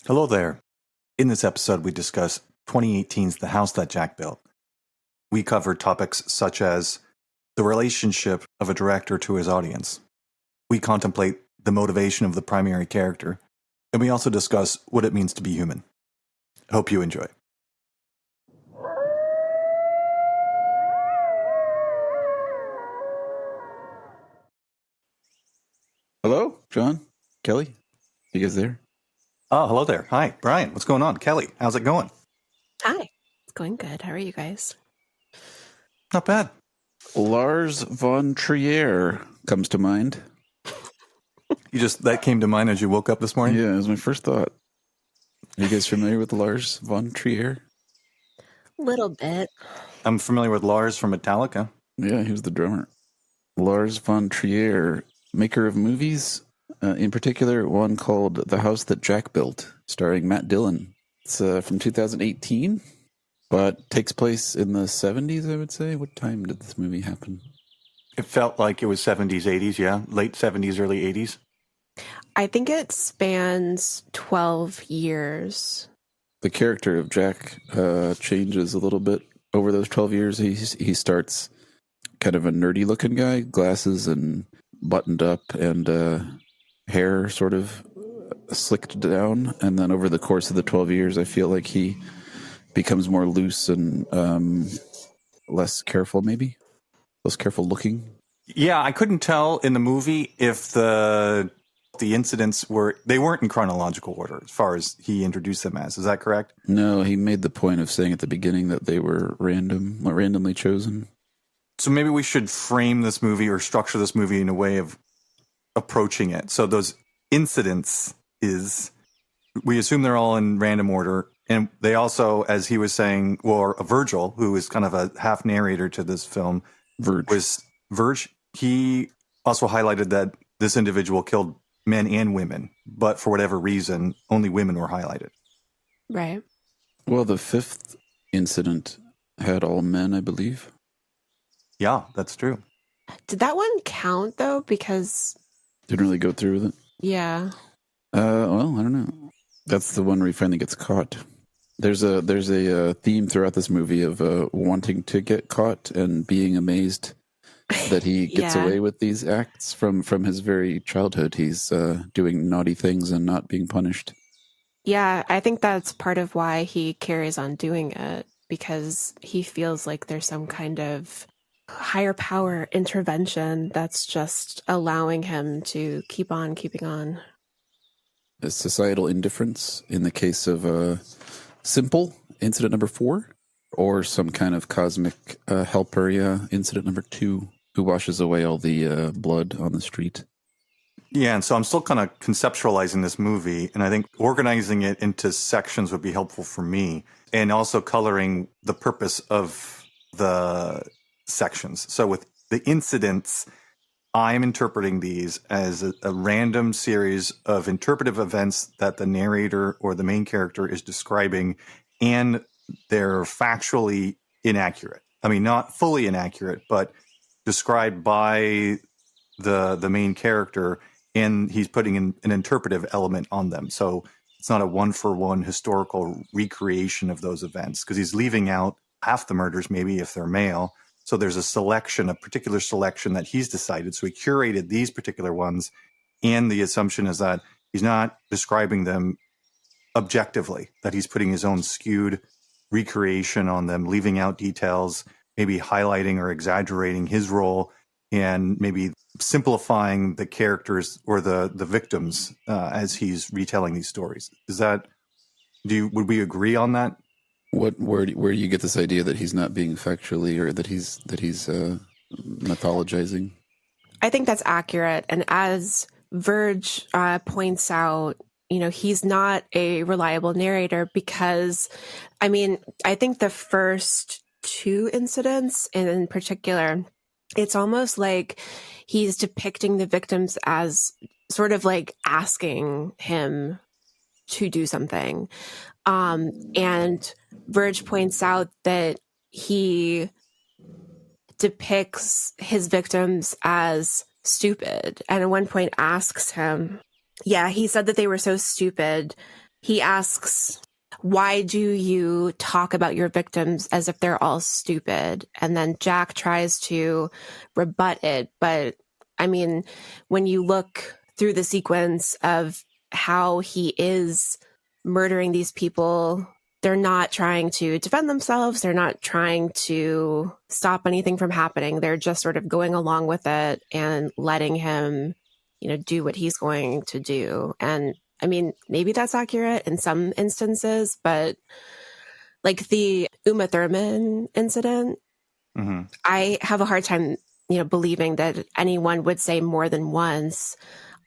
Hello there. In this episode, we discuss 2018's The House That Jack Built. We cover topics such as the relationship of a director to his audience. We contemplate the motivation of the primary character, and we also discuss what it means to be human. Hope you enjoy. Hello, John, Kelly. You guys there? Oh, hello there. Hi, Brian. What's going on? Kelly, how's it going? Hi. It's going good. How are you guys? Not bad. Lars von Trier comes to mind. That came to mind as you woke up this morning? Yeah, it was my first thought. Are you guys familiar with Lars von Trier? Little bit. I'm familiar with Lars from Metallica. Yeah, he was the drummer. Lars von Trier, maker of movies, in particular one called The House That Jack Built, starring Matt Dillon. It's from 2018, but takes place in the 70s, I would say. What time did this movie happen? It felt like it was 70s, 80s, yeah? Late 70s, early 80s? I think it spans 12 years. The character of Jack changes a little bit over those 12 years. He starts kind of a nerdy looking guy, glasses and buttoned up and hair sort of slicked down. And then over the course of the 12 years, I feel like he becomes more loose and less careful, maybe less careful looking. Yeah, I couldn't tell in the movie if the incidents weren't in chronological order as far as he introduced them as. Is that correct? No, he made the point of saying at the beginning that they were randomly chosen. So maybe we should frame this movie or structure this movie in a way of approaching it. So those incidents we assume they're all in random order. And they also, as he was saying, Virgil, who is kind of a half narrator to this film, Verge. He also highlighted that this individual killed men and women, but for whatever reason, only women were highlighted. Right. Well, the fifth incident had all men, I believe. Yeah, that's true. Did that one count, though? Because... Didn't really go through with it? Yeah. Well, I don't know. That's the one where he finally gets caught. There's a theme throughout this movie of wanting to get caught and being amazed that he gets away with these acts from his very childhood. He's doing naughty things and not being punished. Yeah, I think that's part of why he carries on doing it, because he feels like there's some kind of higher power intervention that's just allowing him to keep on keeping on. A societal indifference in the case of Simple, incident number 4, or some kind of cosmic helper, incident number 2, who washes away all the blood on the street. Yeah, and so I'm still kind of conceptualizing this movie, and I think organizing it into sections would be helpful for me, and also coloring the purpose of the sections. So with the incidents, I'm interpreting these as a random series of interpretive events that the narrator or the main character is describing, and they're factually inaccurate. I mean, not fully inaccurate, but described by the main character, and he's putting an interpretive element on them. So it's not a one-for-one historical recreation of those events, because he's leaving out half the murders, maybe if they're male. So there's a particular selection that he's decided. So he curated these particular ones, and the assumption is that he's not describing them objectively, that he's putting his own skewed recreation on them, leaving out details, maybe highlighting or exaggerating his role, and maybe simplifying the characters or the victims as he's retelling these stories. Would we agree on that? Where do you get this idea that he's not being factually, or that he's mythologizing? I think that's accurate. And as Verge points out, he's not a reliable narrator because, I think the first 2 incidents in particular, it's almost like he's depicting the victims as sort of like asking him to do something. And Verge points out that he depicts his victims as stupid, and at one point asks him, he said that they were so stupid he asks, why do you talk about your victims as if they're all stupid? And then Jack tries to rebut it. But I mean, when you look through the sequence of how he is murdering these people, they're not trying to defend themselves. They're not trying to stop anything from happening. They're just sort of going along with it and letting him, do what he's going to do. And I mean, maybe that's accurate in some instances, but like the Uma Thurman incident, I have a hard time, believing that anyone would say more than once,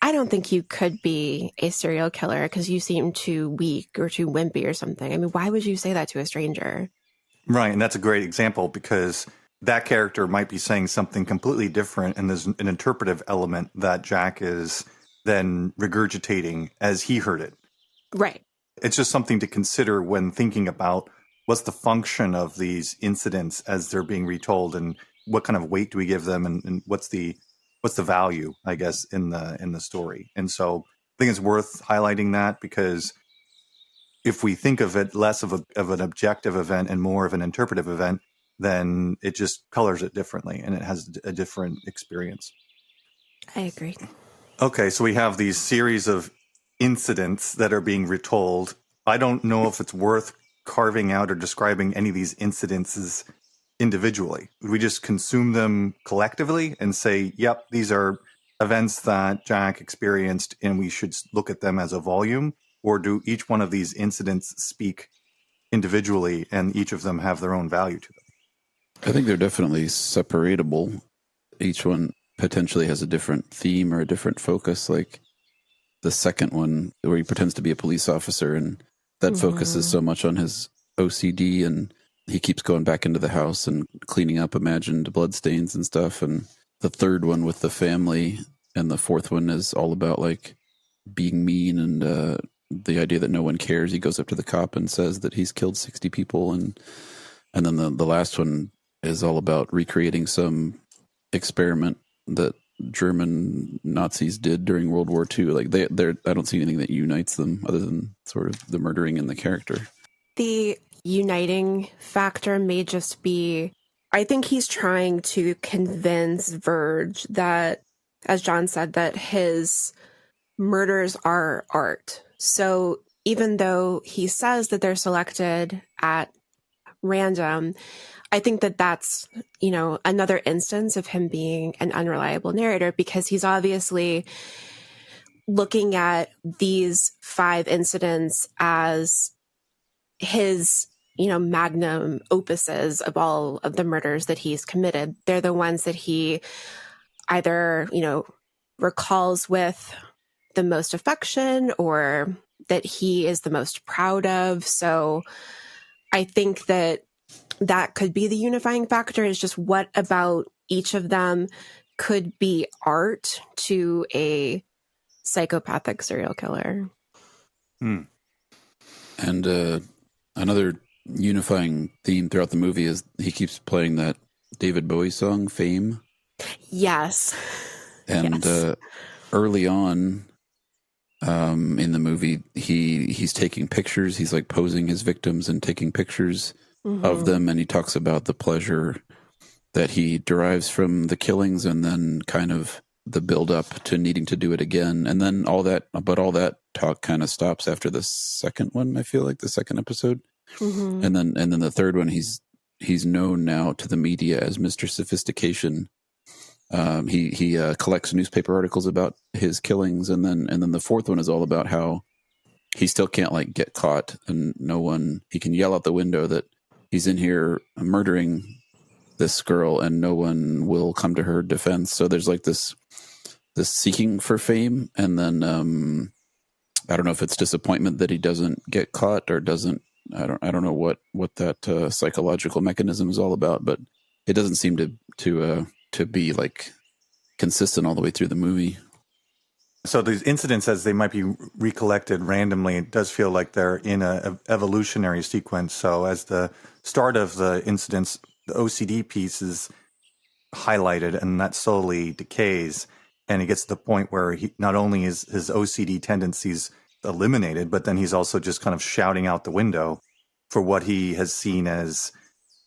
I don't think you could be a serial killer because you seem too weak or too wimpy or something. I mean, why would you say that to a stranger? Right. And that's a great example because that character might be saying something completely different. And there's an interpretive element that Jack is then regurgitating as he heard it. Right. It's just something to consider when thinking about what's the function of these incidents as they're being retold and what kind of weight do we give them and what's the value, I guess, in the story. And so I think it's worth highlighting that because if we think of it less of an objective event and more of an interpretive event, then it just colors it differently and it has a different experience. I agree. Okay, so we have these series of incidents that are being retold. I don't know if it's worth carving out or describing any of these incidences individually. We just consume them collectively and say, yep, these are events that Jack experienced and we should look at them as a volume, or do each one of these incidents speak individually and each of them have their own value to them? I think they're definitely separatable. Each one potentially has a different theme or a different focus. Like the second one where he pretends to be a police officer and that focuses so much on his OCD and he keeps going back into the house and cleaning up imagined bloodstains and stuff. And the third one with the family and the fourth one is all about like being mean and the idea that no one cares. He goes up to the cop and says that he's killed 60 people. And then the last one is all about recreating some experiment that German Nazis did during World War II. Like they're I don't see anything that unites them other than sort of the murdering and the character. The uniting factor may just be, I think he's trying to convince Verge that, as John said, that his murders are art. So even though he says that they're selected at random, I think that that's, another instance of him being an unreliable narrator because he's obviously looking at these 5 incidents as his, magnum opuses of all of the murders that he's committed. They're the ones that he either, recalls with the most affection or that he is the most proud of. So I think that could be the unifying factor, is just what about each of them could be art to a psychopathic serial killer. And another unifying theme throughout the movie is he keeps playing that David Bowie song, Fame. Yes. And early on in the movie, he's taking pictures. He's like posing his victims and taking pictures of them. And he talks about the pleasure that he derives from the killings and then kind of the build up to needing to do it again. And then all that talk kind of stops after the second one, I feel like the second episode. And then the third one, he's known now to the media as Mr. Sophistication. He collects newspaper articles about his killings, and then the fourth one is all about how he still can't like get caught, and he can yell out the window that he's in here murdering this girl, and no one will come to her defense. So there's like this seeking for fame, and then I don't know if it's disappointment that he doesn't get caught or doesn't. I don't know what that psychological mechanism is all about, but it doesn't seem to be like consistent all the way through the movie. So these incidents, as they might be recollected randomly, it does feel like they're in a evolutionary sequence. So as the start of the incidents, the OCD piece is highlighted and that slowly decays. And he gets to the point where he not only is his OCD tendencies eliminated, but then he's also just kind of shouting out the window for what he has seen as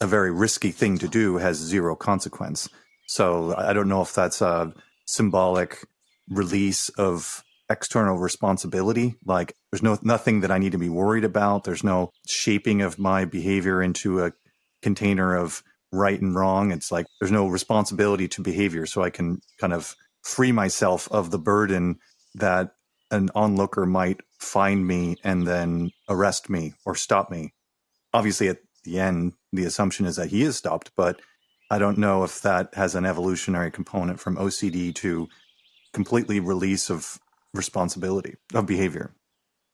a very risky thing to do has zero consequence. So I don't know if that's a symbolic release of external responsibility. Like there's nothing that I need to be worried about. There's no shaping of my behavior into a container of right and wrong. It's like there's no responsibility to behavior. So I can kind of free myself of the burden that an onlooker might find me and then arrest me or stop me. Obviously, at the end, the assumption is that he is stopped, but I don't know if that has an evolutionary component from OCD to completely release of responsibility of behavior.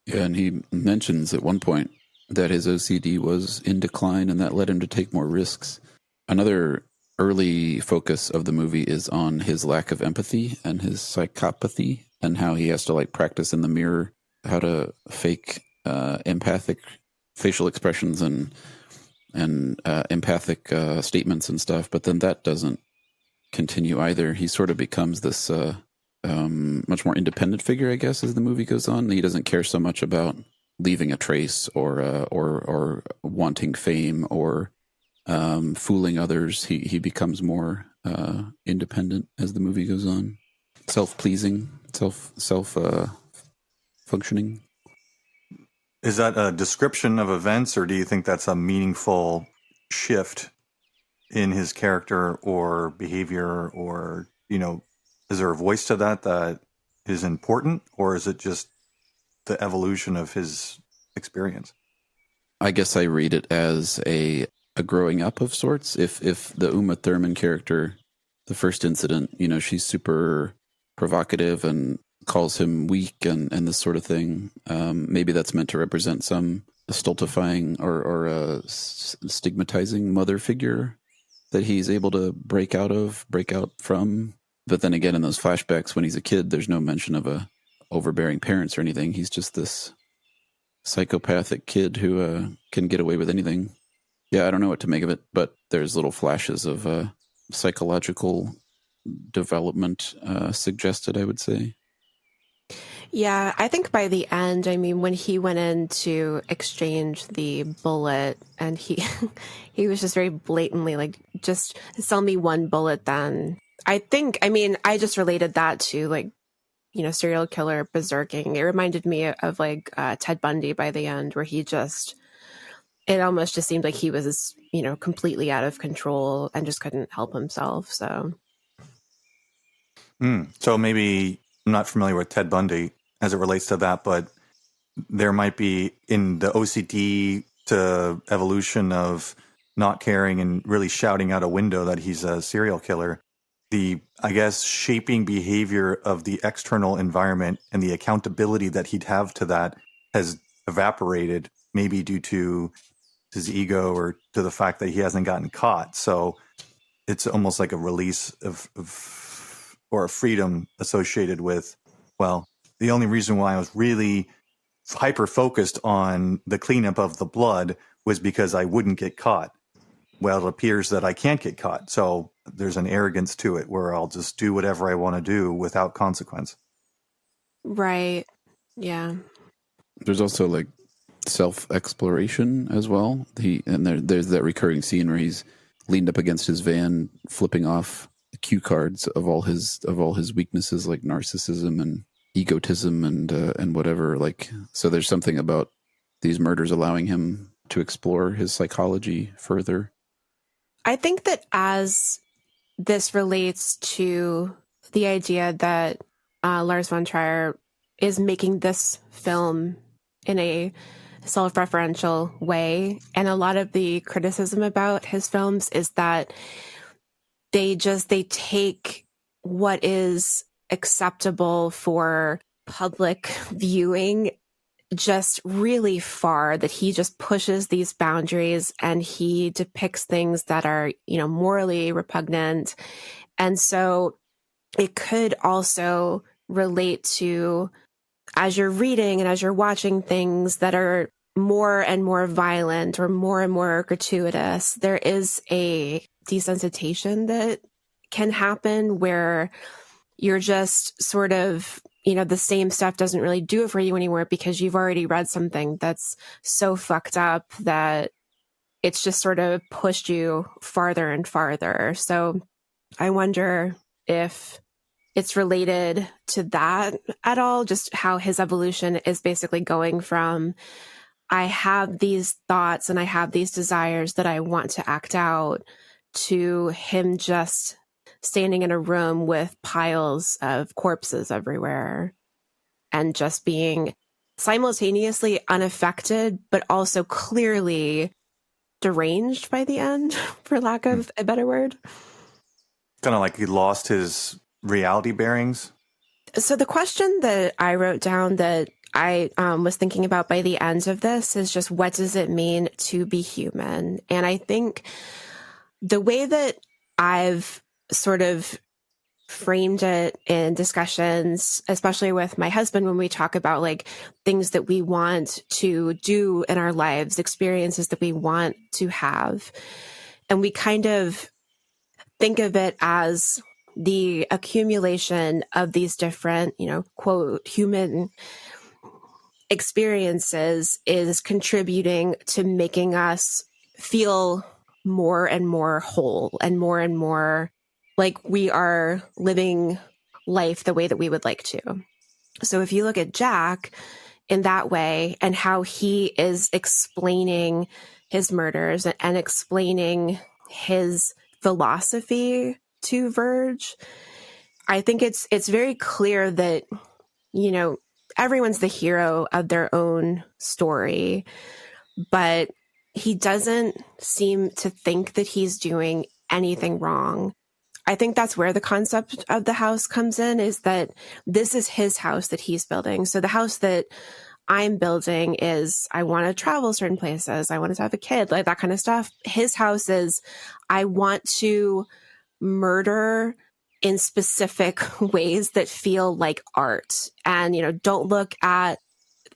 Yeah, and he mentions at one point that his OCD was in decline and that led him to take more risks. Another early focus of the movie is on his lack of empathy and his psychopathy and how he has to like practice in the mirror how to fake empathic facial expressions and empathic statements and stuff. But then that doesn't continue either. He sort of becomes this much more independent figure, I guess, as the movie goes on. He doesn't care so much about leaving a trace or wanting fame or fooling others. He becomes more independent as the movie goes on, self-pleasing, self functioning. Is that a description of events, or do you think that's a meaningful shift in his character or behavior, or, you know, is there a voice to that is important, or is it just the evolution of his experience? I guess I read it as a growing up of sorts. If the Uma Thurman character, the first incident, you know, she's super provocative and calls him weak and this sort of thing. Maybe that's meant to represent some stultifying or stigmatizing mother figure that he's able to break out from. But then again, in those flashbacks when he's a kid, there's no mention of a overbearing parents or anything. He's just this psychopathic kid who can get away with anything. Yeah, I don't know what to make of it, but there's little flashes of psychological development suggested, I would say. Yeah, I think by the end, I mean, when he went in to exchange the bullet and he he was just very blatantly like, just sell me one bullet then. I just related that to like, you know, serial killer berserking. It reminded me of like Ted Bundy by the end, where it almost just seemed like he was, you know, completely out of control and just couldn't help himself. So maybe I'm not familiar with Ted Bundy as it relates to that, but there might be in the OCD to evolution of not caring and really shouting out a window that he's a serial killer. The, I guess, shaping behavior of the external environment and the accountability that he'd have to that has evaporated, maybe due to his ego or to the fact that he hasn't gotten caught. So it's almost like a release of or a freedom associated with, well, the only reason why I was really hyper-focused on the cleanup of the blood was because I wouldn't get caught. Well, it appears that I can't get caught. So there's an arrogance to it where I'll just do whatever I want to do without consequence. right. Yeah. There's also like self-exploration as well. There's that recurring scene where he's leaned up against his van, flipping off the cue cards of all his weaknesses, like narcissism and egotism and whatever. Like, so there's something about these murders allowing him to explore his psychology further. I think that as this relates to the idea that Lars von Trier is making this film in a self-referential way, and a lot of the criticism about his films is that they take what is acceptable for public viewing just really far, that he just pushes these boundaries and he depicts things that are, you know, morally repugnant. And so it could also relate to, as you're reading and as you're watching things that are more and more violent or more gratuitous, there is a desensitization that can happen where you're just sort of the same stuff doesn't really do it for you anymore because you've already read something that's so fucked up that it's just sort of pushed you farther and farther. So I wonder if it's related to that at all, just how his evolution is basically going from, I have these thoughts and I have these desires that I want to act out, to him just standing in a room with piles of corpses everywhere and just being simultaneously unaffected, but also clearly deranged by the end, for lack of a better word. Kind of like he lost his reality bearings. So the question that I wrote down that I was thinking about by the end of this is just, what does it mean to be human? And I think the way that I've sort of framed it in discussions, especially with my husband, when we talk about like things that we want to do in our lives, experiences that we want to have, and we kind of think of it as the accumulation of these different, quote, human experiences is contributing to making us feel more and more whole and more like we are living life the way that we would like to. So if you look at Jack in that way and how he is explaining his murders and explaining his philosophy to Verge, I think it's very clear that, everyone's the hero of their own story, but he doesn't seem to think that he's doing anything wrong. I think that's where the concept of the house comes in, is that this is his house that he's building. So the house that I'm building is, I want to travel certain places. I want to have a kid, like that kind of stuff. His house is, I want to murder in specific ways that feel like art. And, don't look at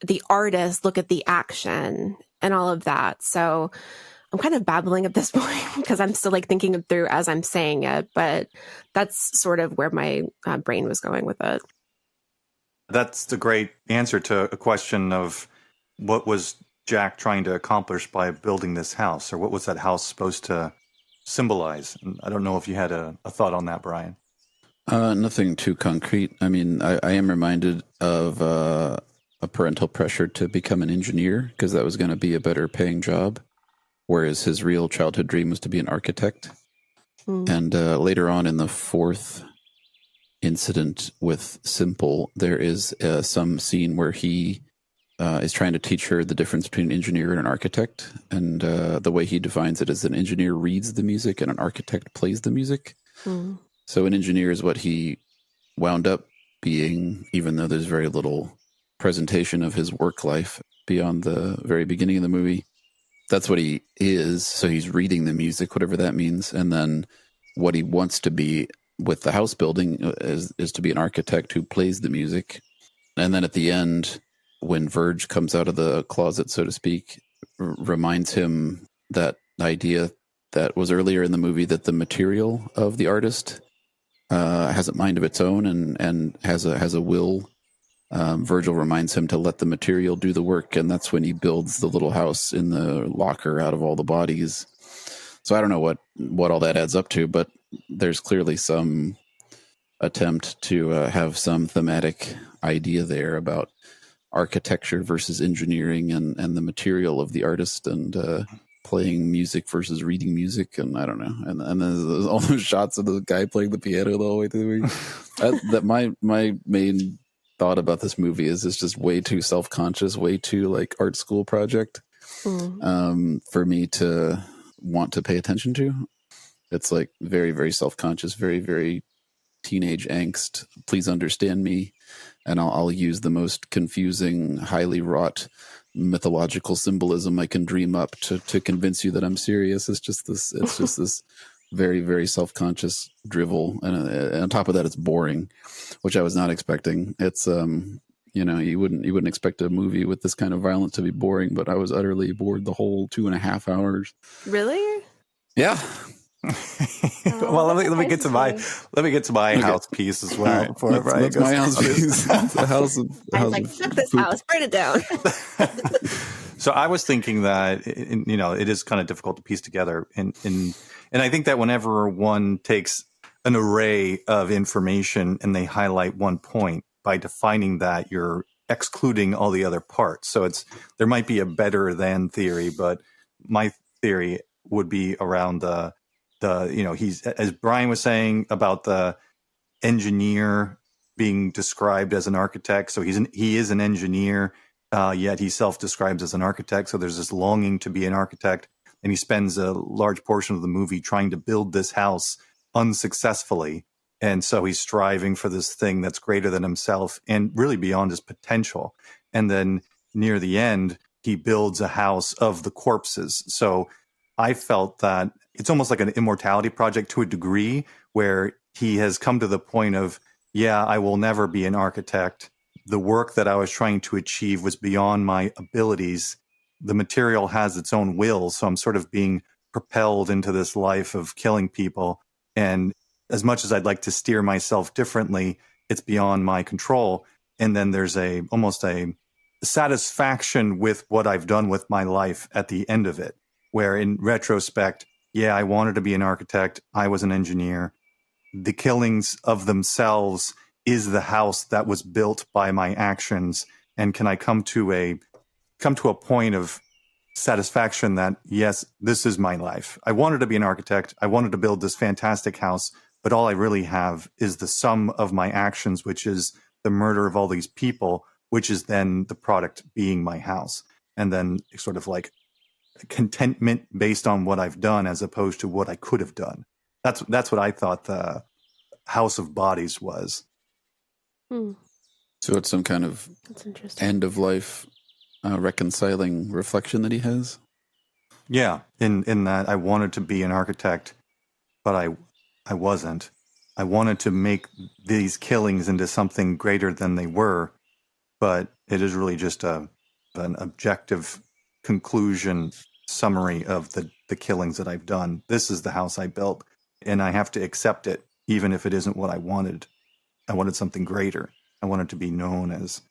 the artist, look at the action and all of that. So I'm kind of babbling at this point because I'm still like thinking it through as I'm saying it, but that's sort of where my brain was going with it. That's the great answer to a question of what was Jack trying to accomplish by building this house, or what was that house supposed to symbolize? And I don't know if you had a thought on that, Brian. Nothing too concrete. I mean, I am reminded of a parental pressure to become an engineer because that was going to be a better paying job, whereas his real childhood dream was to be an architect. And later on in the fourth incident with Simple, there is some scene where he is trying to teach her the difference between an engineer and an architect. And the way he defines it is an engineer reads the music and an architect plays the music. So an engineer is what he wound up being, even though there's very little presentation of his work life beyond the very beginning of the movie. That's what he is. So he's reading the music, whatever that means. And then what he wants to be with the house building is to be an architect who plays the music. And then at the end, when Verge comes out of the closet, so to speak, reminds him that idea that was earlier in the movie, that the material of the artist has a mind of its own and has a will. Virgil reminds him to let the material do the work, and that's when he builds the little house in the locker out of all the bodies. So I don't know what all that adds up to, but there's clearly some attempt to have some thematic idea there about architecture versus engineering and the material of the artist, and playing music versus reading music, and I don't know, and then there's all those shots of the guy playing the piano the whole way through the movie. That my main thought about this movie is it's just way too self-conscious, way too like art school project for me to want to pay attention to. It's like very, very self-conscious, very, very teenage angst. Please understand me, and I'll use the most confusing, highly wrought mythological symbolism I can dream up to convince you that I'm serious. It's just this very, very self-conscious drivel, and on top of that, it's boring, which I was not expecting. It's you wouldn't expect a movie with this kind of violence to be boring, but I was utterly bored the whole 2.5 hours. Really? Yeah. Well, let me get to my house piece as well. All right, Before that's my house piece. The house of, I was like, fuck this poop. house, burn it down. So I was thinking that it is kind of difficult to piece together, and I think that whenever one takes an array of information and they highlight one point, by defining that, you're excluding all the other parts. So there might be a better than theory, but my theory would be around the he's, as Brian was saying about the engineer being described as an architect. So he is an engineer, yet he self-describes as an architect. So there's this longing to be an architect, and he spends a large portion of the movie trying to build this house unsuccessfully. And so he's striving for this thing that's greater than himself and really beyond his potential. And then near the end, he builds a house of the corpses. So I felt that it's almost like an immortality project to a degree, where he has come to the point of, yeah, I will never be an architect. The work that I was trying to achieve was beyond my abilities. The material has its own will. So I'm sort of being propelled into this life of killing people. And as much as I'd like to steer myself differently, it's beyond my control. And then there's almost a satisfaction with what I've done with my life at the end of it, where in retrospect, yeah, I wanted to be an architect. I was an engineer. The killings of themselves is the house that was built by my actions. And can I come to a point of satisfaction that, yes, this is my life. I wanted to be an architect. I wanted to build this fantastic house, but all I really have is the sum of my actions, which is the murder of all these people, which is then the product being my house. And then sort of like contentment based on what I've done as opposed to what I could have done. That's what I thought the House of Bodies was. So it's some kind of end of life reconciling reflection that he has. Yeah, in that I wanted to be an architect, but I wasn't. I wanted to make these killings into something greater than they were, but it is really just an objective conclusion summary of the killings that I've done. This is the house I built, and I have to accept it, even if it isn't what I wanted. I wanted something greater. I wanted to be known as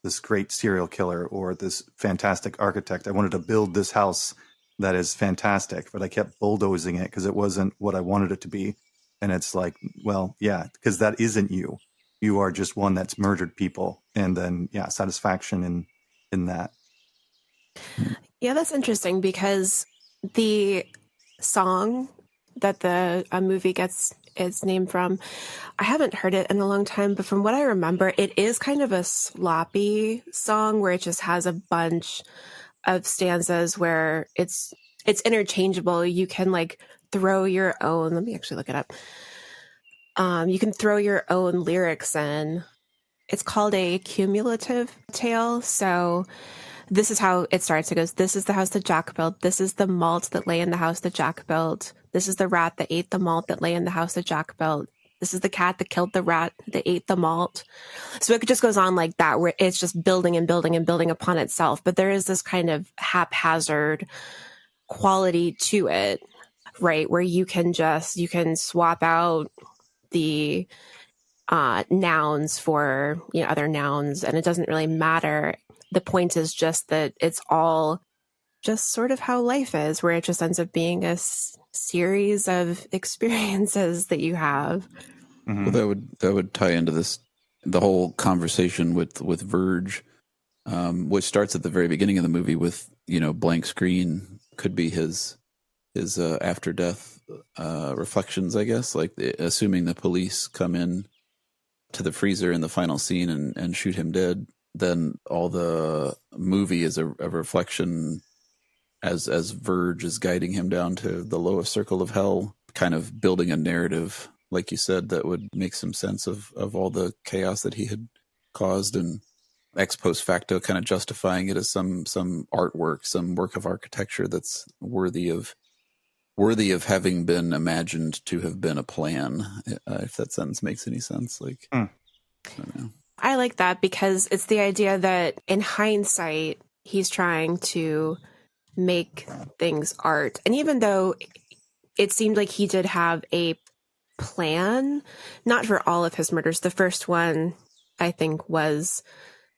this great serial killer or this fantastic architect. I wanted to build this house that is fantastic, but I kept bulldozing it because it wasn't what I wanted it to be. And it's like, well, yeah, because that isn't you. You are just one that's murdered people. And then, yeah, satisfaction in that. Yeah, that's interesting because the song that the movie gets its name from, I haven't heard it in a long time, but from what I remember, it is kind of a sloppy song where it just has a bunch of stanzas where it's interchangeable. You can like throw your own, let me actually look it up. You can throw your own lyrics in. It's called a cumulative tale. So this is how it starts. It goes, this is the house that Jack built. This is the malt that lay in the house that Jack built. This is the rat that ate the malt that lay in the house that Jack built. This is the cat that killed the rat that ate the malt. So it just goes on like that, where it's just building and building and building upon itself. But there is this kind of haphazard quality to it, right? Where you can swap out the nouns for other nouns, and it doesn't really matter. The point is just that it's all just sort of how life is, where it just ends up being a series of experiences that you have. Mm-hmm. Well, that would tie into the whole conversation with Verge, which starts at the very beginning of the movie with blank screen. Could be his after death reflections, I guess, like assuming the police come in to the freezer in the final scene and shoot him dead. Then all the movie is a reflection as Verge is guiding him down to the lowest circle of hell, kind of building a narrative, like you said, that would make some sense of all the chaos that he had caused, and ex post facto kind of justifying it as some artwork, some work of architecture that's worthy of having been imagined to have been a plan. If that sentence makes any sense, like. I don't know. I like that because it's the idea that in hindsight, he's trying to make things art. And even though it seemed like he did have a plan, not for all of his murders. The first one, I think, was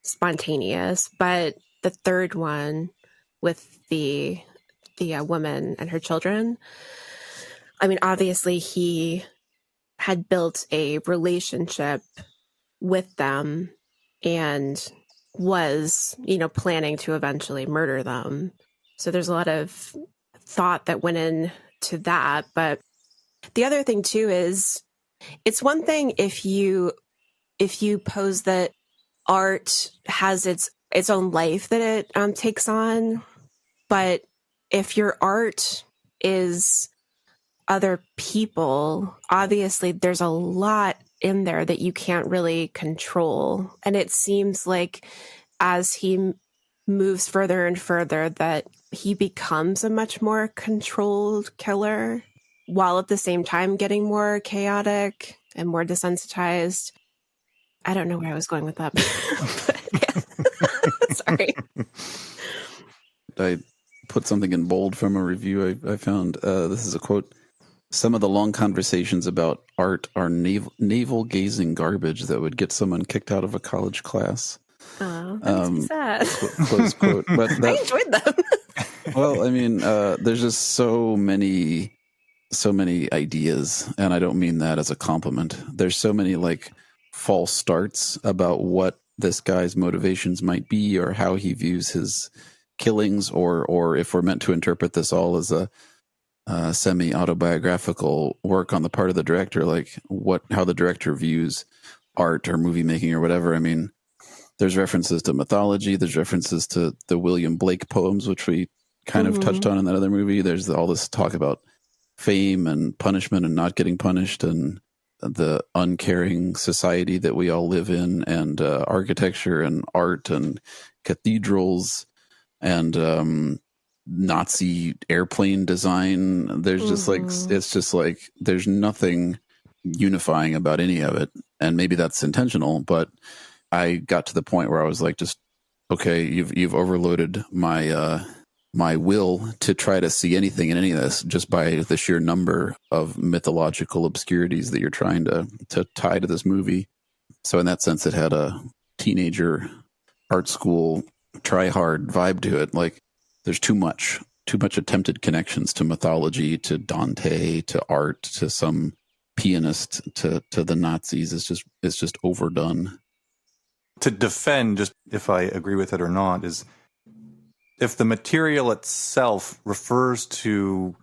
spontaneous, but the third one with the woman and her children, I mean, obviously he had built a relationship with them and was, planning to eventually murder them. So there's a lot of thought that went into that. But the other thing too is, it's one thing if you pose that art has its own life that it takes on, but if your art is other people, obviously there's a lot in there that you can't really control. And it seems like as he moves further and further that he becomes a much more controlled killer, while at the same time getting more chaotic and more desensitized. I don't know where I was going with that. But, sorry. I put something in bold from a review I found. This is a quote. Some of the long conversations about art are navel-gazing garbage that would get someone kicked out of a college class. Oh, that makes me sad. Close quote. But I enjoyed them. Well, I mean, there's just so many ideas, and I don't mean that as a compliment. There's so many like false starts about what this guy's motivations might be, or how he views his killings, or if we're meant to interpret this all as a semi-autobiographical work on the part of the director, like how the director views art or movie making or whatever. I mean, there's references to mythology, there's references to the William Blake poems, which we kind of touched on in that other movie. There's all this talk about fame and punishment and not getting punished, and the uncaring society that we all live in, and architecture and art and cathedrals and Nazi airplane design. There's just like, it's just like, there's nothing unifying about any of it. And maybe that's intentional, but I got to the point where I was like, just, okay, you've overloaded my, my will to try to see anything in any of this just by the sheer number of mythological obscurities that you're trying to tie to this movie. So in that sense, it had a teenager art school try hard vibe to it. Like, there's too much attempted connections to mythology, to Dante, to art, to some pianist, to the Nazis. It's just overdone. To defend, just if I agree with it or not, is if the material itself refers to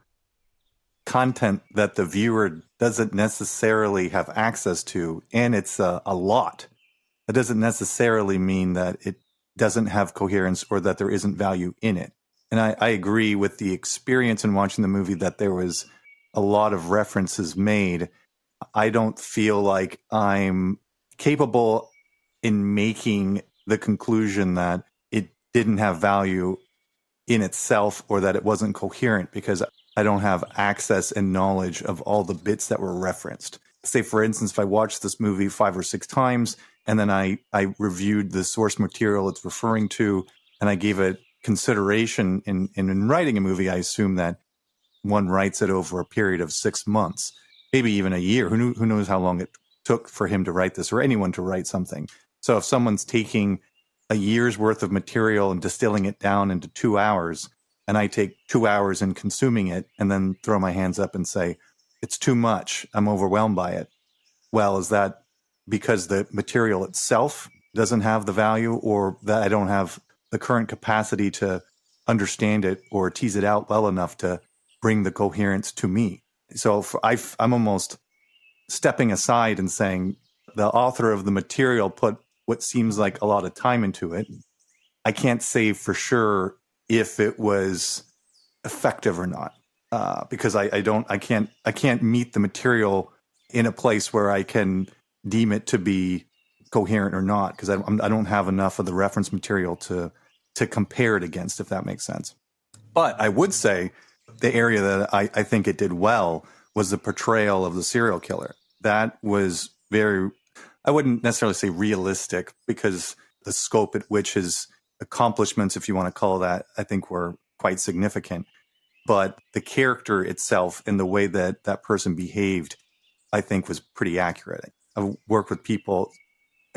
content that the viewer doesn't necessarily have access to, and it's a lot, that doesn't necessarily mean that it doesn't have coherence or that there isn't value in it. And I agree with the experience in watching the movie that there was a lot of references made. I don't feel like I'm capable in making the conclusion that it didn't have value in itself or that it wasn't coherent, because I don't have access and knowledge of all the bits that were referenced. Say, for instance, if I watched this movie 5 or 6 times and then I reviewed the source material it's referring to and I gave it consideration in writing a movie, I assume that one writes it over a period of 6 months, maybe even a year. Who knows how long it took for him to write this, or anyone to write something. So if someone's taking a year's worth of material and distilling it down into 2 hours, and I take 2 hours in consuming it and then throw my hands up and say, it's too much, I'm overwhelmed by it. Well, is that because the material itself doesn't have the value, or that I don't have the current capacity to understand it or tease it out well enough to bring the coherence to me? So I'm almost stepping aside and saying the author of the material put what seems like a lot of time into it. I can't say for sure if it was effective or not, because I can't meet the material in a place where I can deem it to be coherent or not, because I don't have enough of the reference material to compare it against, if that makes sense. But I would say the area that I think it did well was the portrayal of the serial killer. That was very, I wouldn't necessarily say realistic, because the scope at which his accomplishments, if you want to call that, I think were quite significant. but the character itself and the way that that person behaved, I think, was pretty accurate. I've worked with people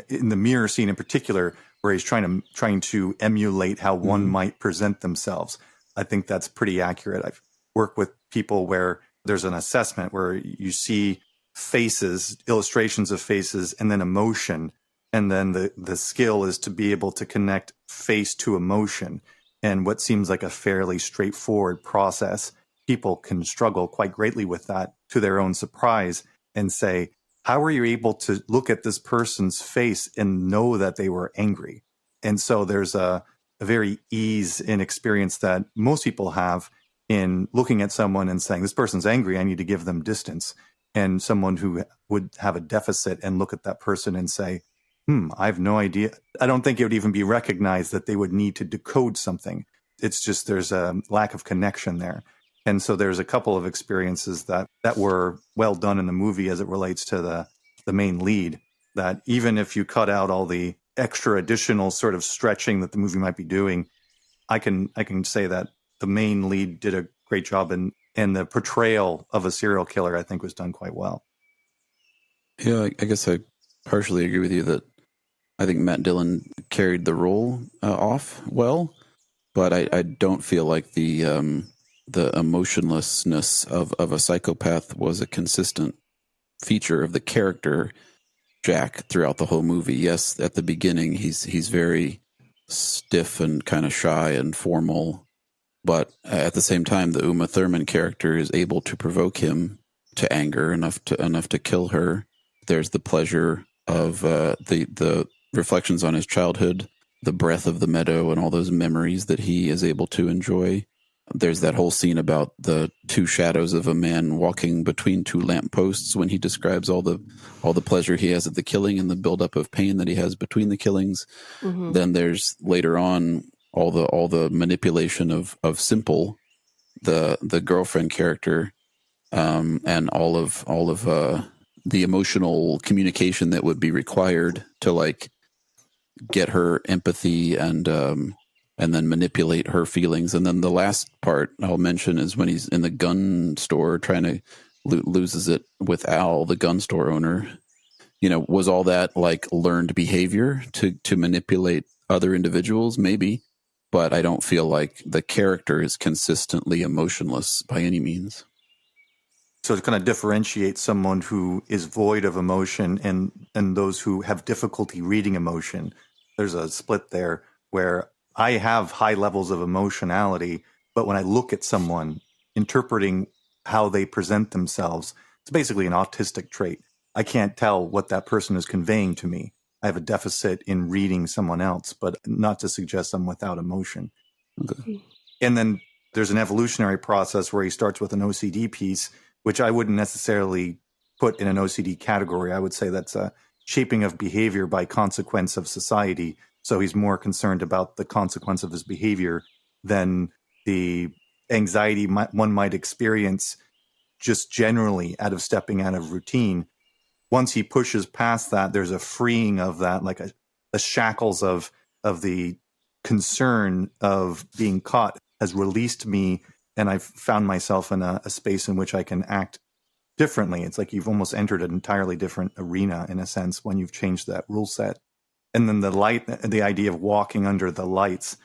in the mirror scene in particular, where he's trying to emulate how one might present themselves. I think that's pretty accurate. I've worked with people where there's an assessment where you see faces, illustrations of faces, and then emotion. And then the skill is to be able to connect face to emotion. And what seems like a fairly straightforward process, people can struggle quite greatly with that to their own surprise and say, how were you able to look at this person's face and know that they were angry? And so there's a very ease in experience that most people have in looking at someone and saying, this person's angry, I need to give them distance. And someone who would have a deficit and look at that person and say, I have no idea. I don't think it would even be recognized that they would need to decode something. It's just there's a lack of connection there. And so there's a couple of experiences that were well done in the movie as it relates to the main lead, that even if you cut out all the extra additional sort of stretching that the movie might be doing, I can say that the main lead did a great job, and the portrayal of a serial killer, I think, was done quite well. Yeah, I guess I partially agree with you that I think Matt Dillon carried the role off well, but I don't feel like the emotionlessness of a psychopath was a consistent feature of the character Jack throughout the whole movie. Yes, at the beginning he's very stiff and kind of shy and formal, but at the same time the Uma Thurman character is able to provoke him to anger enough to kill her. There's the pleasure of the reflections on his childhood, the breath of the meadow, and all those memories that he is able to enjoy. There's that whole scene about the two shadows of a man walking between two lampposts when he describes all the pleasure he has at the killing and the buildup of pain that he has between the killings. Mm-hmm. Then there's later on all the manipulation of Simple, the girlfriend character, and all of the emotional communication that would be required to like get her empathy and then manipulate her feelings. And then the last part I'll mention is when he's in the gun store trying to loses it with Al, the gun store owner. You know, was all that like learned behavior to manipulate other individuals? Maybe, but I don't feel like the character is consistently emotionless by any means. So it's going to differentiate someone who is void of emotion and those who have difficulty reading emotion. There's a split there where I have high levels of emotionality, but when I look at someone, interpreting how they present themselves, it's basically an autistic trait. I can't tell what that person is conveying to me. I have a deficit in reading someone else, but not to suggest I'm without emotion. Okay. And then there's an evolutionary process where he starts with an OCD piece, which I wouldn't necessarily put in an OCD category. I would say that's a shaping of behavior by consequence of society. So he's more concerned about the consequence of his behavior than the anxiety one might experience just generally out of stepping out of routine. Once he pushes past that, there's a freeing of that, like the shackles of the concern of being caught has released me, and I've found myself in a space in which I can act differently. It's like you've almost entered an entirely different arena in a sense when you've changed that rule set. And then the idea of walking under the lights,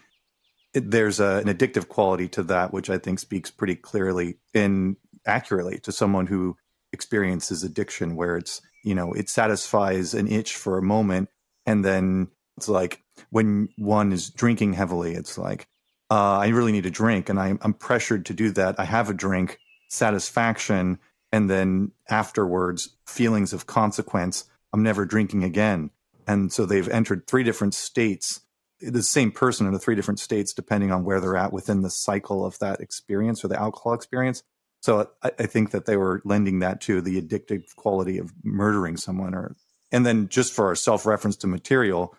there's an addictive quality to that, which I think speaks pretty clearly and accurately to someone who experiences addiction, where it's, you know, it satisfies an itch for a moment. And then it's like when one is drinking heavily, it's like, I really need a drink and I'm pressured to do that. I have a drink, satisfaction, and then afterwards, feelings of consequence. I'm never drinking again. And so they've entered three different states, the same person in the three different states, depending on where they're at within the cycle of that experience or the alcohol experience. So I think that they were lending that to the addictive quality of murdering someone. And then just for our self-reference to material,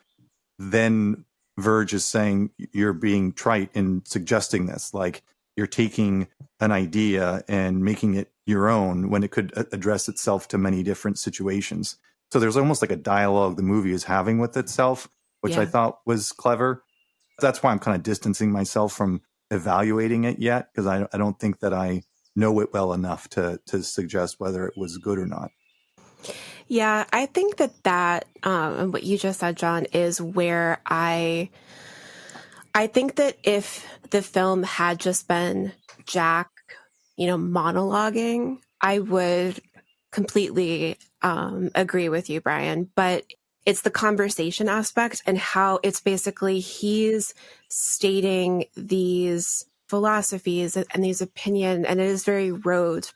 then Verge is saying you're being trite in suggesting this, like you're taking an idea and making it your own when it could address itself to many different situations. So there's almost like a dialogue the movie is having with itself, which I thought was clever. That's why I'm kind of distancing myself from evaluating it yet, because I don't think that I know it well enough to suggest whether it was good or not. Yeah, I think that what you just said, John, is where I think that if the film had just been Jack, monologuing, I would completely agree with you, Brian. But it's the conversation aspect and how it's basically he's stating these philosophies and these opinions, and it is very rote,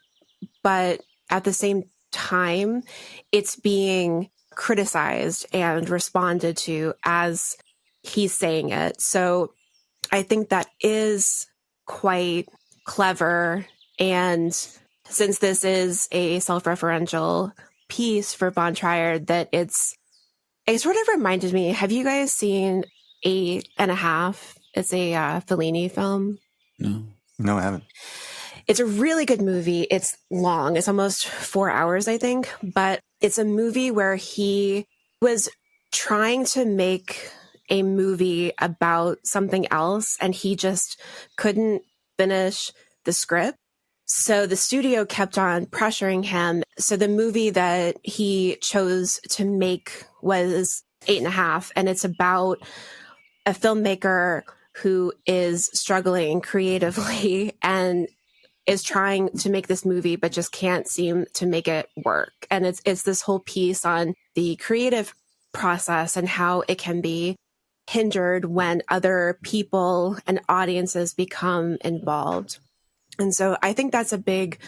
but at the same time, it's being criticized and responded to as he's saying it. So I think that is quite clever. And since this is a self-referential piece for von Trier, that it sort of reminded me, have you guys seen 8.5? It's a Fellini film. No, I haven't. It's a really good movie. It's long. It's almost 4 hours, I think. But it's a movie where he was trying to make a movie about something else, and he just couldn't finish the script. So the studio kept on pressuring him. So the movie that he chose to make was 8.5, and it's about a filmmaker who is struggling creatively and is trying to make this movie, but just can't seem to make it work. And it's this whole piece on the creative process and how it can be hindered when other people and audiences become involved. And so I think that's a big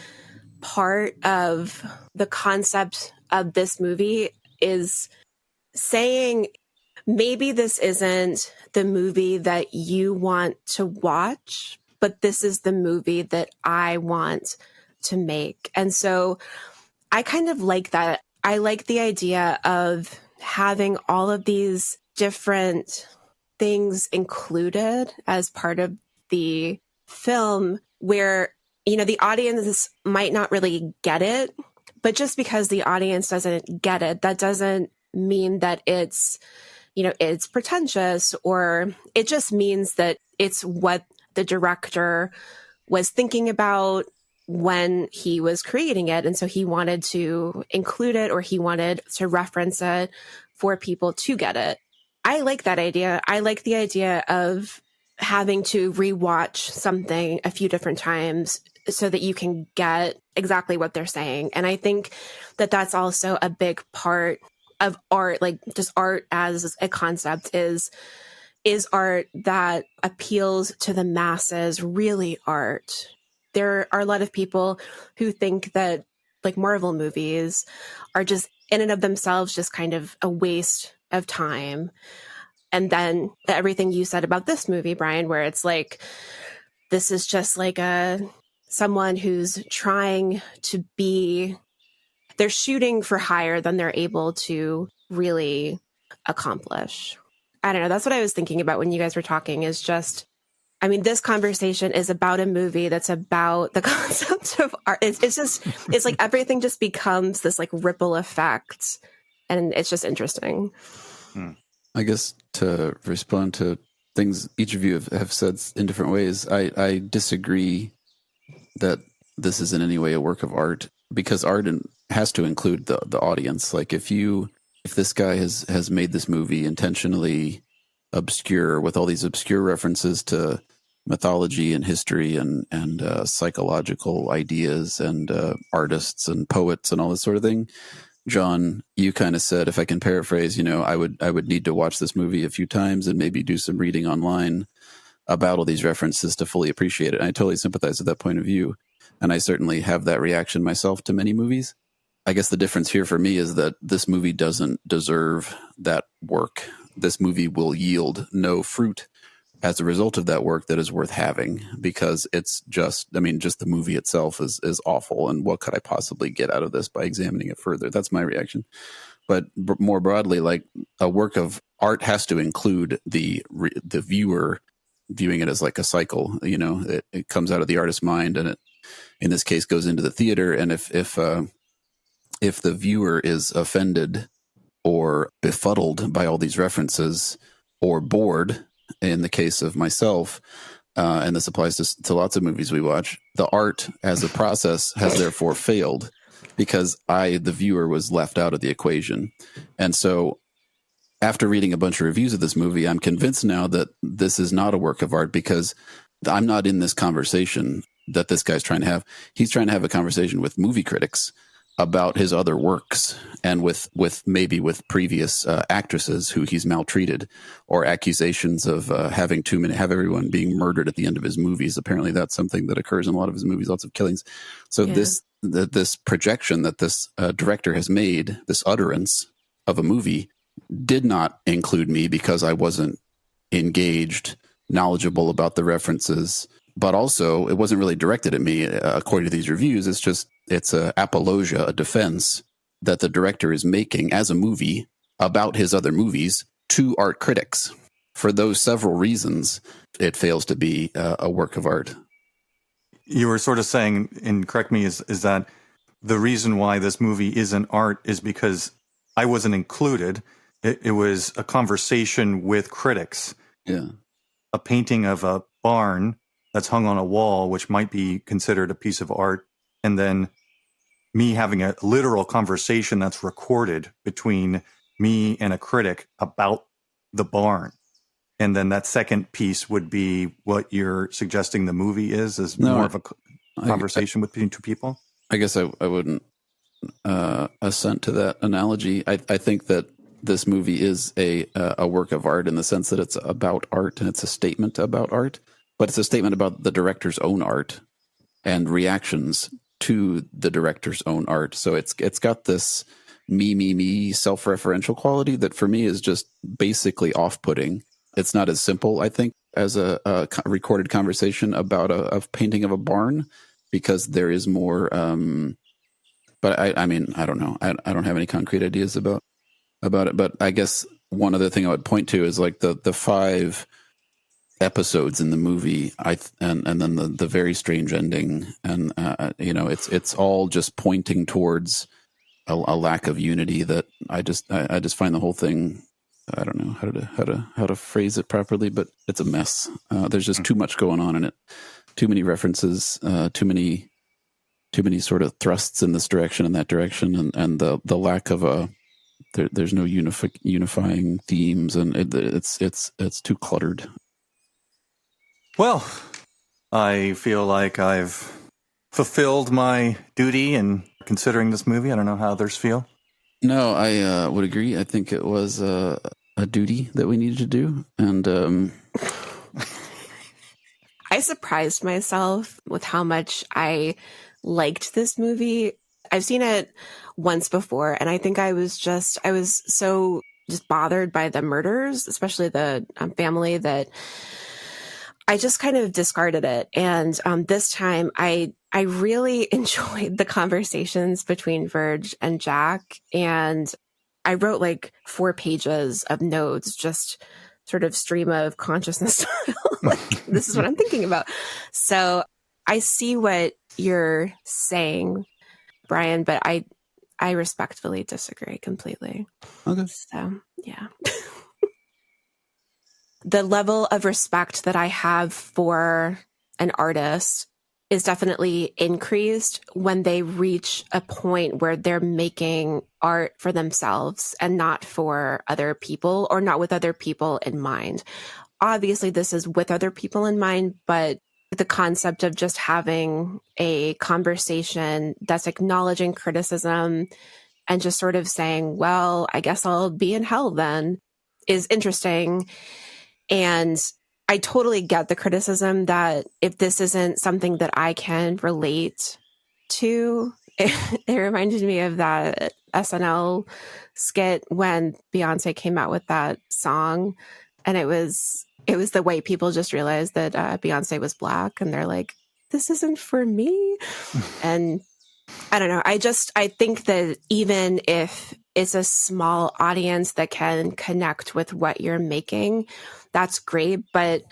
part of the concept of this movie, is saying maybe this isn't the movie that you want to watch, but this is the movie that I want to make. And so I kind of like that. I like the idea of having all of these different things included as part of the film where, the audience might not really get it, but just because the audience doesn't get it, that doesn't mean that it's pretentious, or it just means that it's what the director was thinking about when he was creating it. And so he wanted to include it, or he wanted to reference it for people to get it. I like that idea. I like the idea of having to rewatch something a few different times so that you can get exactly what they're saying. And I think that that's also a big part of art, like just art as a concept is art that appeals to the masses really art? There are a lot of people who think that like Marvel movies are just in and of themselves just kind of a waste of time. And then everything you said about this movie, Brian, where it's like, this is just like someone who's trying to be, they're shooting for higher than they're able to really accomplish. I don't know. That's what I was thinking about when you guys were talking, is just, I mean, this conversation is about a movie that's about the concept of art. It's like everything just becomes this like ripple effect, and it's just interesting. I guess to respond to things each of you have said in different ways, I disagree that this is in any way a work of art, because art has to include the audience. Like if this guy has made this movie intentionally obscure with all these obscure references to mythology and history and psychological ideas and artists and poets and all this sort of thing, John, you kind of said, if I can paraphrase, I would need to watch this movie a few times and maybe do some reading online about all these references to fully appreciate it. And I totally sympathize with that point of view. And I certainly have that reaction myself to many movies. I guess the difference here for me is that this movie doesn't deserve that work. This movie will yield no fruit as a result of that work that is worth having, because it's just the movie itself is awful. And what could I possibly get out of this by examining it further? That's my reaction. But more broadly, like a work of art has to include the viewer viewing it as like a cycle. It comes out of the artist's mind, and it, in this case, goes into the theater. And if the viewer is offended or befuddled by all these references, or bored, in the case of myself, and this applies to lots of movies we watch, the art as a process has therefore failed because I, the viewer, was left out of the equation. And so after reading a bunch of reviews of this movie, I'm convinced now that this is not a work of art because I'm not in this conversation that this guy's trying to have. He's trying to have a conversation with movie critics about his other works and with previous actresses who he's maltreated, or accusations of have everyone being murdered at the end of his movies. Apparently that's something that occurs in a lot of his movies, lots of killings. So this projection that this director has made, this utterance of a movie, did not include me because I wasn't engaged, knowledgeable about the references, but also it wasn't really directed at me. According to these reviews, it's a apologia, a defense that the director is making as a movie about his other movies to art critics. For those several reasons, it fails to be a work of art. You were sort of saying, and correct me, is that the reason why this movie isn't art is because I wasn't included. It was a conversation with critics. Yeah. A painting of a barn that's hung on a wall, which might be considered a piece of art, and then me having a literal conversation that's recorded between me and a critic about the barn. And then that second piece would be what you're suggesting the movie is more of a conversation between two people? I guess I wouldn't assent to that analogy. I think that this movie is a work of art in the sense that it's about art and it's a statement about art, but it's a statement about the director's own art and reactions to the director's own art. So it's got this me self-referential quality that for me is just basically off-putting. It's not as simple, I think, as a recorded conversation about a painting of a barn, because there is more. But I mean, I don't know. I don't have any concrete ideas about it. But I guess one other thing I would point to is like the 5 episodes in the movie, and then the very strange ending, and it's all just pointing towards a lack of unity that I just find the whole thing. I don't know how to phrase it properly, but it's a mess. There's just too much going on in it, too many references, too many sort of thrusts in this direction and that direction, and the lack of there's no unifying themes, and it's too cluttered. Well, I feel like I've fulfilled my duty in considering this movie. I don't know how others feel. No, I would agree. I think it was a duty that we needed to do. And I surprised myself with how much I liked this movie. I've seen it once before, and I think I was so just bothered by the murders, especially the family, that I just kind of discarded it. And this time I really enjoyed the conversations between Verge and Jack. And I wrote like 4 pages of notes, just sort of stream of consciousness style. Like, this is what I'm thinking about. So I see what you're saying, Brian, but I respectfully disagree completely. Okay. So, yeah. The level of respect that I have for an artist is definitely increased when they reach a point where they're making art for themselves and not for other people, or not with other people in mind. Obviously, this is with other people in mind, but the concept of just having a conversation that's acknowledging criticism and just sort of saying, well, I guess I'll be in hell then, is interesting. And I totally get the criticism that if this isn't something that I can relate to, it reminded me of that SNL skit when Beyonce came out with that song, and it was the white people just realized that Beyonce was black, and they're like, this isn't for me. And I don't know. I think that even if it's a small audience that can connect with what you're making, that's great. But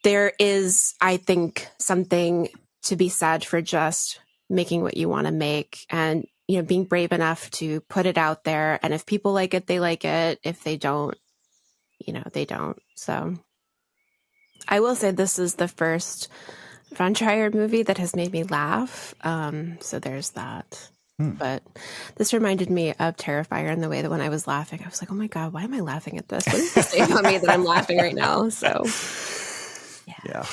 there is, I think, something to be said for just making what you want to make, and, being brave enough to put it out there. And if people like it, they like it. If they don't, they don't. So I will say this is the first von Trier movie that has made me laugh. So there's that. But this reminded me of Terrifier in the way that when I was laughing, I was like, oh my God, why am I laughing at this? What does this say about me that I'm laughing right now? So, Yeah.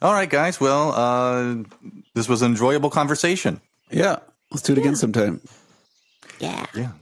All right, guys. Well, this was an enjoyable conversation. Yeah. Let's do it again sometime. Yeah. Yeah.